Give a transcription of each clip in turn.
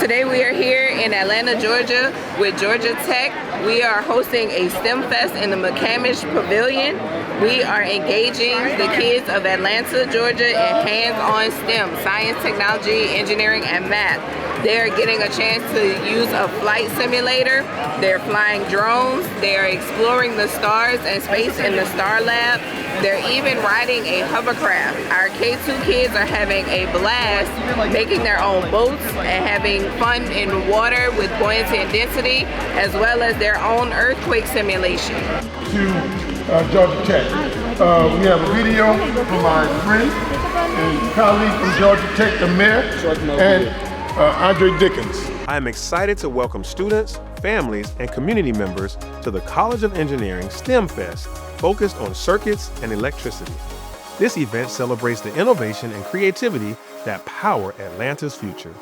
Today we are here in Atlanta, Georgia with Georgia Tech. We are hosting a STEM Fest in the McCamish Pavilion. We are engaging the kids of Atlanta, Georgia in hands-on STEM, science, technology, engineering, and math. They're getting a chance to use a flight simulator. They're flying drones. They're exploring the stars and space in the Star Lab. They're even riding a hovercraft. Our K2 kids are having a blast making their own boats and having fun in water with buoyancy and density, as well as their own earthquake simulation. To Georgia Tech. We have a video from my friend and colleague from Georgia Tech, the mayor, and Andre Dickens. I am excited to welcome students, families, and community members to the College of Engineering STEM Fest, focused on circuits and electricity. This event celebrates the innovation and creativity that power Atlanta's future.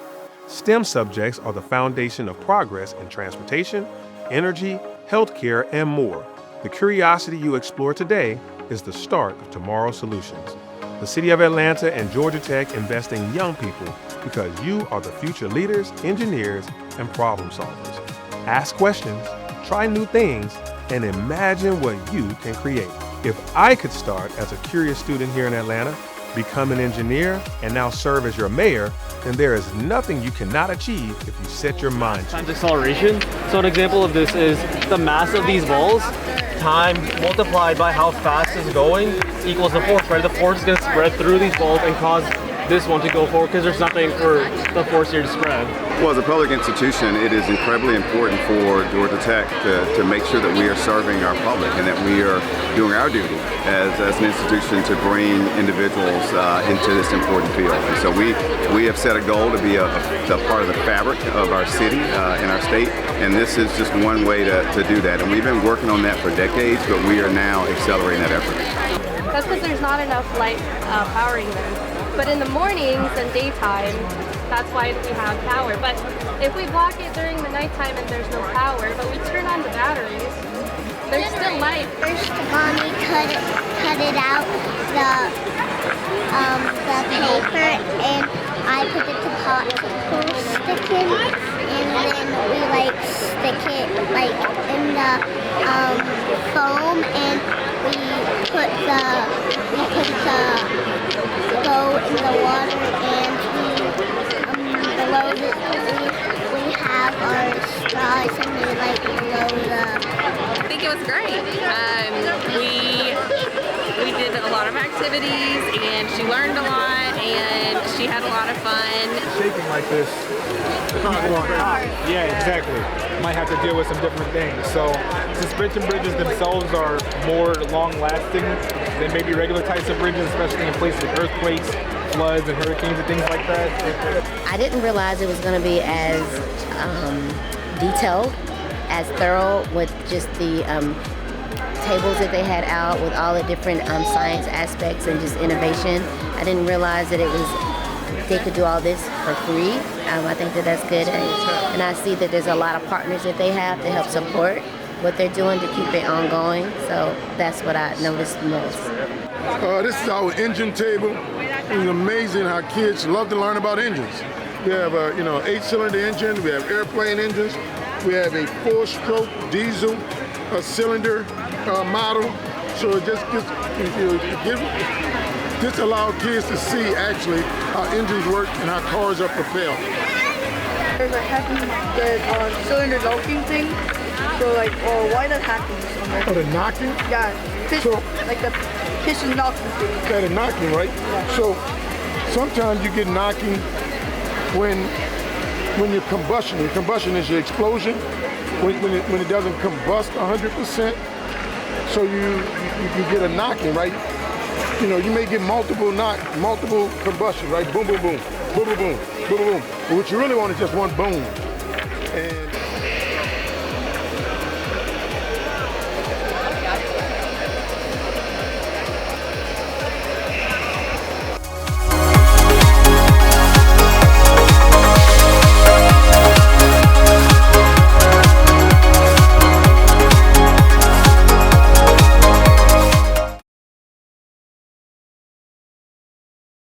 STEM subjects are the foundation of progress in transportation, energy, healthcare, and more. The curiosity you explore today is the start of tomorrow's solutions. The City of Atlanta and Georgia Tech invest in young people because you are the future leaders, engineers, and problem solvers. Ask questions, try new things, and imagine what you can create. If I could start as a curious student here in Atlanta, become an engineer, and now serve as your mayor, then there is nothing you cannot achieve if you set your mind to. Times acceleration. So an example of this is the mass of these balls, time multiplied by how fast it's going equals the force, right? The force is going to spread through these balls and cause this one to go forward because there's nothing for the force here to spread. Well, as a public institution, it is incredibly important for Georgia Tech to make sure that we are serving our public and that we are doing our duty as an institution to bring individuals into this important field. And so we have set a goal to be a part of the fabric of our city and our state, and this is just one way to do that. And we've been working on that for decades, but we are now accelerating that effort. That's because there's not enough light powering them. But in the mornings and daytime, that's why we have power. But if we block it during the nighttime and there's no power, but we turn on the batteries, there's still light. First, Mommy cut it out, the paper, and I put the popsicle stick in, and then we stick it in the foam, and we put the go in the water, and below we have our straws, and we blow the. I think it was great. We did a lot of activities, and she learned a lot, and she had a lot of fun. Shaking like this, people on top. Yeah, exactly. Might have to deal with some different things. So suspension bridges themselves are more long-lasting than maybe regular types of bridges, especially in places with earthquakes, floods, and hurricanes and things like that. I didn't realize it was going to be as detailed, as thorough with just the tables that they had out with all the different science aspects and just innovation. I didn't realize that they could do all this for free. I think that's good, and I see that there's a lot of partners that they have to help support what they're doing to keep it ongoing. So that's what I noticed most. This is our engine table. It's amazing how kids love to learn about engines. We have a 8-cylinder engine. We have airplane engines. We have a 4-stroke diesel cylinder model. So it just allow kids to see actually how engines work and how cars are propelled. There's the cylinder locking thing. So why the hacking somewhere? Oh, the knocking? Yeah, the piston knocking thing. Yeah, the knocking, right? Yeah. So sometimes you get knocking when your combustion. Your combustion is your explosion. When it doesn't combust 100%. So you get a knocking, right? You may get multiple combustion, right? Boom, boom, boom, boom, boom, boom, boom, boom, boom. But what you really want is just one boom. And